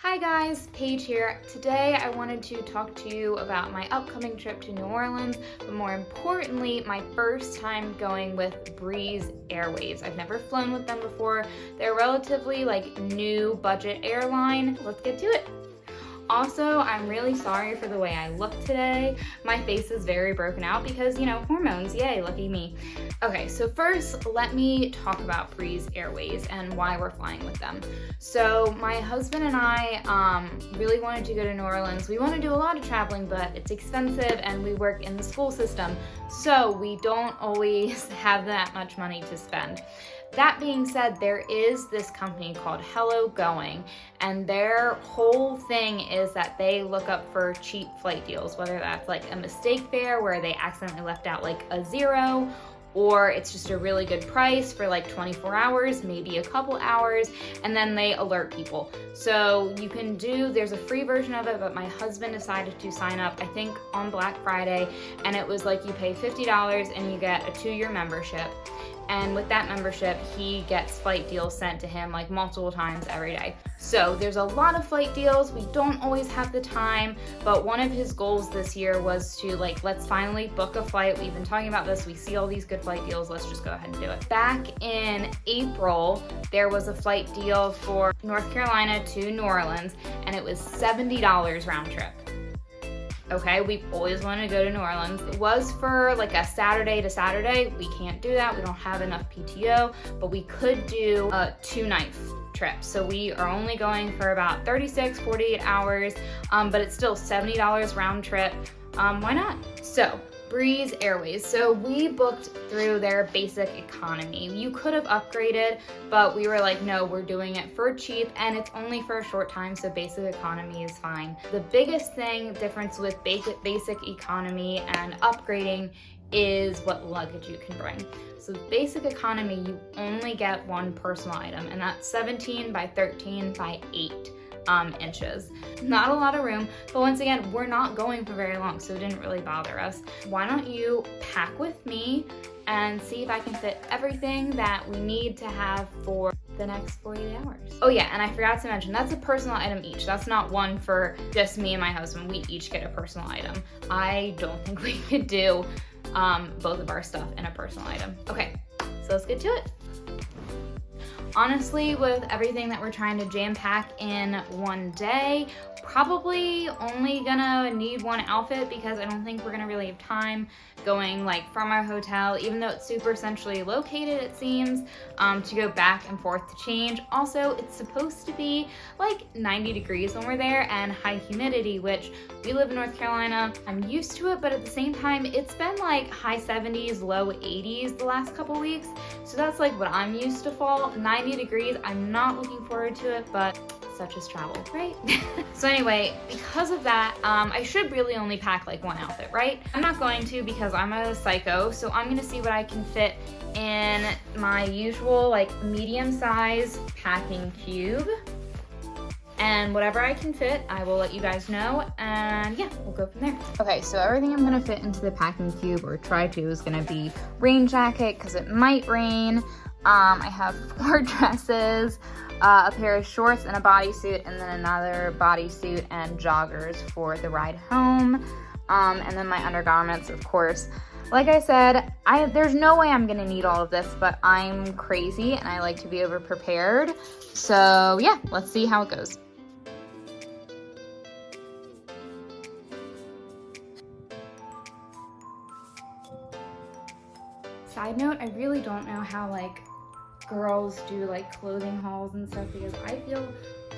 Hi guys, Paige here. Today I wanted to talk to you about my upcoming trip to New Orleans, but more importantly, my first time going with Breeze Airways. I've never flown with them before. They're a relatively new budget airline. Let's get to it. Also, I'm really sorry for the way I look today. My face is very broken out because, hormones, yay, lucky me. Okay, so first, let me talk about Breeze Airways and why we're flying with them. So my husband and I really wanted to go to New Orleans. We want to do a lot of traveling, but it's expensive and we work in the school system, so we don't always have that much money to spend. That being said, there is this company called Hello Going, and their whole thing is that they look up for cheap flight deals, whether that's like a mistake fare where they accidentally left out like a zero, or it's just a really good price for like 24 hours, maybe a couple hours, and then they alert people. So you can there's a free version of it, but my husband decided to sign up, I think on Black Friday, and it was like you pay $50 and you get a 2-year membership. And with that membership, he gets flight deals sent to him like multiple times every day. So there's a lot of flight deals. We don't always have the time, but one of his goals this year was to let's finally book a flight. We've been talking about this. We see all these good flight deals. Let's just go ahead and do it. Back in April, there was a flight deal for North Carolina to New Orleans, and it was $70 round trip. Okay, we've always wanted to go to New Orleans. It was for like a Saturday to Saturday. We can't do that. We don't have enough PTO, but we could do a 2-night trip. So we are only going for about 48 hours, but it's still $70 round trip. Why not? So Breeze Airways. So we booked through their basic economy. You could have upgraded, but we were like, no, we're doing it for cheap, and it's only for a short time, so basic economy is fine. The biggest difference with basic economy and upgrading is what luggage you can bring. So basic economy, you only get one personal item, and that's 17 by 13 by 8. Inches. Not a lot of room, but once again, we're not going for very long, so it didn't really bother us. Why don't you pack with me and see if I can fit everything that we need to have for the next 48 hours. Oh yeah, and I forgot to mention, that's a personal item each. That's not one for just me and my husband. We each get a personal item. I don't think we could do both of our stuff in a personal item. Okay, so let's get to it. Honestly, with everything that we're trying to jam pack in one day, probably only gonna need one outfit because I don't think we're gonna really have time going from our hotel, even though it's super centrally located, it seems, to go back and forth to change. Also, it's supposed to be 90 degrees when we're there and high humidity, which we live in North Carolina. I'm used to it, but at the same time, it's been high 70s, low 80s the last couple weeks. So that's what I'm used to fall. 90 degrees, I'm not looking forward to it, but such is travel, right? So anyway, because of that, I should really only pack one outfit, right? I'm not going to because I'm a psycho, so I'm gonna see what I can fit in my usual medium size packing cube. And whatever I can fit, I will let you guys know, and yeah, we'll go from there. Okay, so everything I'm gonna fit into the packing cube, or try to, is gonna be rain jacket, because it might rain. I have 4 dresses, a pair of shorts and a bodysuit, and then another bodysuit and joggers for the ride home, and then my undergarments, of course. Like I said, there's no way I'm gonna need all of this, but I'm crazy and I like to be over-prepared. So yeah, let's see how it goes. Side note, I really don't know how girls do clothing hauls and stuff, because I feel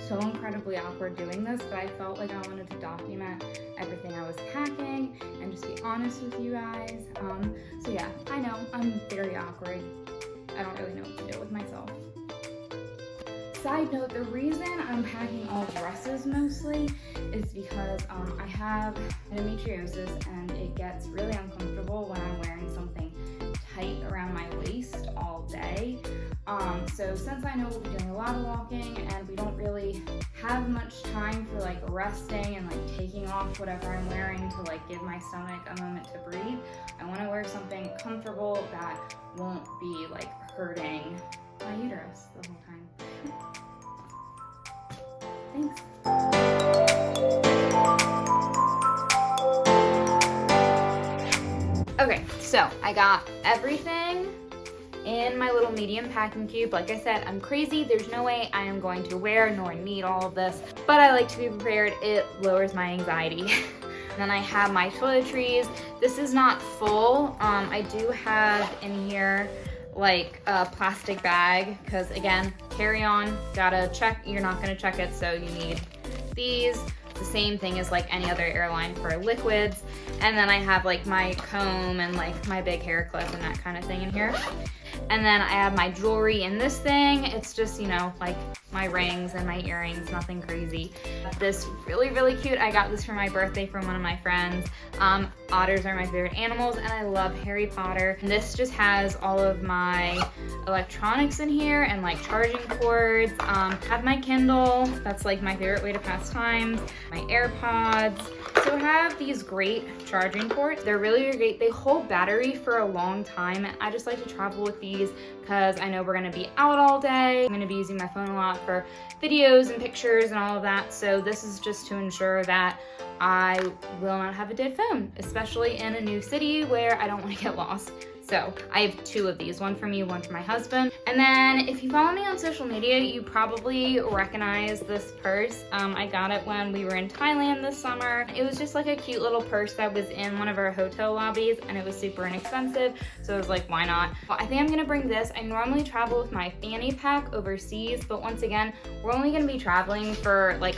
so incredibly awkward doing this, but I felt like I wanted to document everything I was packing and just be honest with you guys. So yeah, I know I'm very awkward. I don't really know what to do with myself. Side note, the reason I'm packing all dresses mostly is because I have endometriosis and it gets really uncomfortable when I'm wearing something tight around my waist all day. So since I know we'll be doing a lot of walking and we don't really have much time for resting and taking off whatever I'm wearing to give my stomach a moment to breathe, I want to wear something comfortable that won't be hurting my uterus the whole time. Thanks. So I got everything in my little medium packing cube. Like I said, I'm crazy. There's no way I am going to wear nor need all of this, but I like to be prepared. It lowers my anxiety. Then I have my toiletries. This is not full. I do have in here like a plastic bag, because again, carry on, gotta check, you're not gonna check it, so you need these. The same thing as like any other airline for liquids. And then I have like my comb and like my big hair clip and that kind of thing in here. And then I have my jewelry in this thing. It's just, you know, like my rings and my earrings, nothing crazy. This really, really cute. I got this for my birthday from one of my friends. Otters are my favorite animals, and I love Harry Potter. And this just has all of my electronics in here and like charging cords. Have my Kindle. That's like my favorite way to pass time. My AirPods. So I have these great charging ports. They're really great. They hold battery for a long time. I just like to travel with these because I know we're gonna be out all day. I'm gonna be using my phone a lot for videos and pictures and all of that. So this is just to ensure that I will not have a dead phone, especially in a new city where I don't want to get lost. So I have two of these, one for me, one for my husband. And then if you follow me on social media, you probably recognize this purse. I got it when we were in Thailand this summer. It was just like a cute little purse that was in one of our hotel lobbies, and it was super inexpensive. So I was like, why not? Well, I think I'm gonna bring this. I normally travel with my fanny pack overseas, but once again, we're only gonna be traveling for like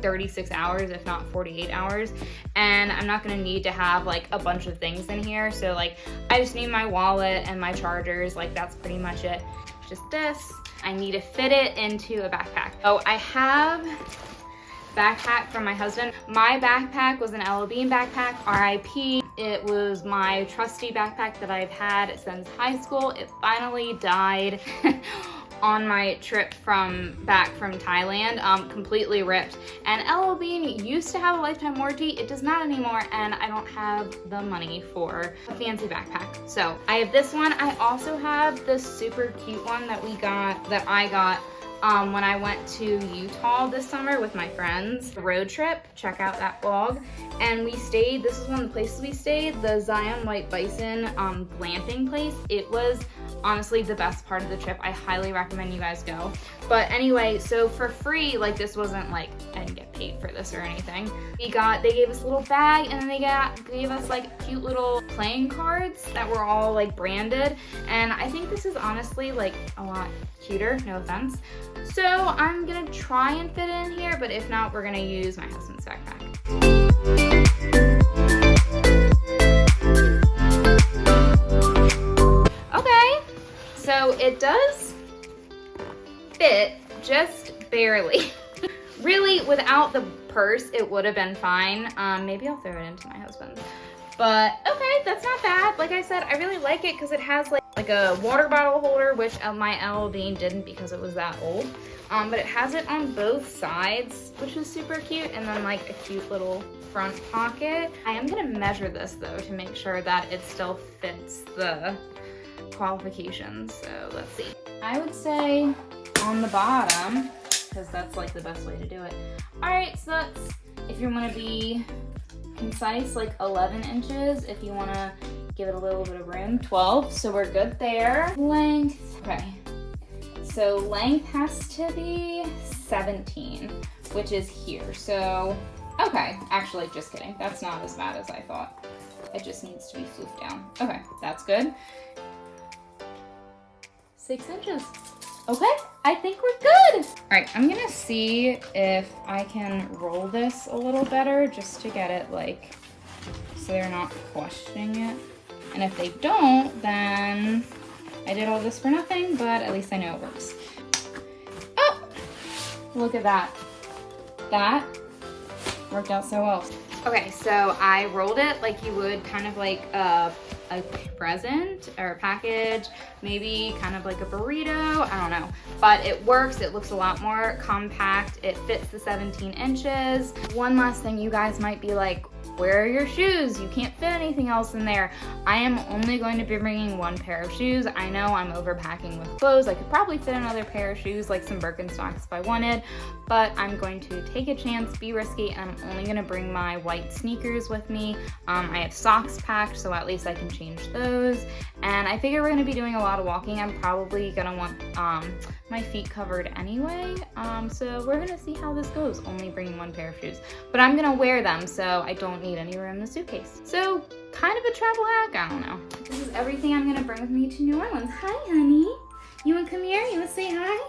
36 hours, if not 48 hours. And I'm not gonna need to have like a bunch of things in here. So like, I just need my wallet and my chargers. Like that's pretty much it. Just this. I need to fit it into a backpack. Oh, I have backpack from my husband. My backpack was an Ella Bean backpack, RIP. It was my trusty backpack that I've had since high school. It finally died on my trip back from Thailand, completely ripped. And Ella Bean used to have a lifetime warranty. It does not anymore, and I don't have the money for a fancy backpack. So I have this one. I also have this super cute one that I got when I went to Utah this summer with my friends. Road trip, check out that vlog. And we stayed, this is one of the places we stayed, the Zion White Bison glamping place. It was honestly the best part of the trip. I highly recommend you guys go. But anyway, so for free, like this wasn't like, I didn't get paid for this or anything. They gave us a little bag, and then they gave us like cute little playing cards that were all like branded. And I think this is honestly like a lot cuter, no offense. So I'm gonna try and fit it in here, but if not, we're gonna use my husband's backpack. Okay, so it does fit just barely. Really, without the purse, it would have been fine. Maybe I'll throw it into my husband's. But okay, that's not bad. Like I said, I really like it because it has like a water bottle holder, which my Ella Bean didn't because it was that old. But it has it on both sides, which is super cute. And then like a cute little front pocket. I am gonna measure this though to make sure that it still fits the qualifications. So let's see. I would say on the bottom, because that's like the best way to do it. All right, so that's, if you wanna be concise, like 11 inches. If you wanna give it a little bit of room, 12, so we're good there. Length, okay. So length has to be 17, which is here. So, okay, actually just kidding. That's not as bad as I thought. It just needs to be floofed down. Okay, that's good. 6 inches. Okay, I think we're good. All right, I'm gonna see if I can roll this a little better just to get it like, so they're not questioning it. And if they don't, then I did all this for nothing, but at least I know it works. Oh, look at that. That worked out so well. Okay, so I rolled it like you would kind of like a present or a package, maybe kind of like a burrito, I don't know. But it works, it looks a lot more compact, it fits the 17 inches. One last thing, you guys might be like, where are your shoes? You can't fit anything else in there. I am only going to be bringing one pair of shoes. I know I'm overpacking with clothes. I could probably fit another pair of shoes, like some Birkenstocks if I wanted, but I'm going to take a chance, be risky, and I'm only gonna bring my white sneakers with me. I have socks packed, so at least I can change those. And I figure we're gonna be doing a lot of walking. I'm probably gonna want my feet covered anyway. So we're gonna see how this goes, only bringing one pair of shoes. But I'm gonna wear them, so I don't need any room in the suitcase. So kind of a travel hack, I don't know. This is everything I'm gonna bring with me to New Orleans. Hi, honey. You wanna come here? You wanna say hi?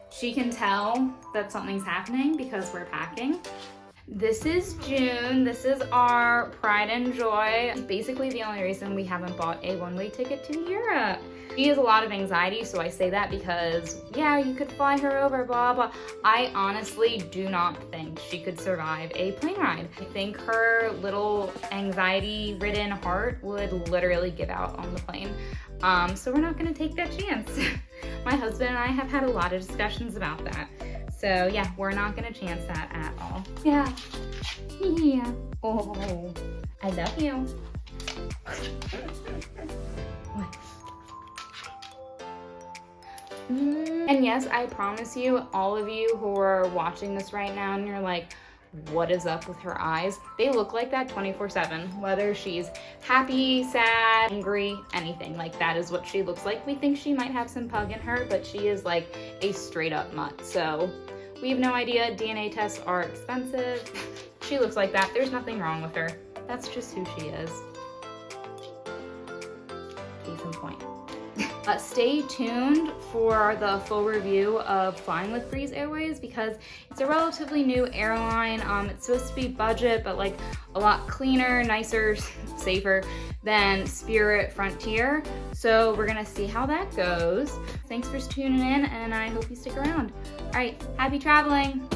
She can tell that something's happening because we're packing. This is June. This is our pride and joy. It's basically the only reason we haven't bought a one-way ticket to Europe. She has a lot of anxiety, so I say that because, yeah, you could fly her over, blah, blah. I honestly do not think she could survive a plane ride. I think her little anxiety-ridden heart would literally give out on the plane. So we're not gonna take that chance. My husband and I have had a lot of discussions about that. So yeah, we're not gonna chance that at all. Yeah. Yeah. Oh, I love you. What? And yes, I promise you, all of you who are watching this right now and you're like, what is up with her eyes? They look like that 24/7, whether she's happy, sad, angry, anything. Like that is what she looks like. We think she might have some pug in her, but she is like a straight up mutt. So we have no idea. DNA tests are expensive. She looks like that. There's nothing wrong with her. That's just who she is. Case in point. Stay tuned for the full review of flying with Breeze Airways because it's a relatively new airline. It's supposed to be budget, but like a lot cleaner, nicer, safer than Spirit Frontier. So we're gonna see how that goes. Thanks for tuning in and I hope you stick around. All right, happy traveling.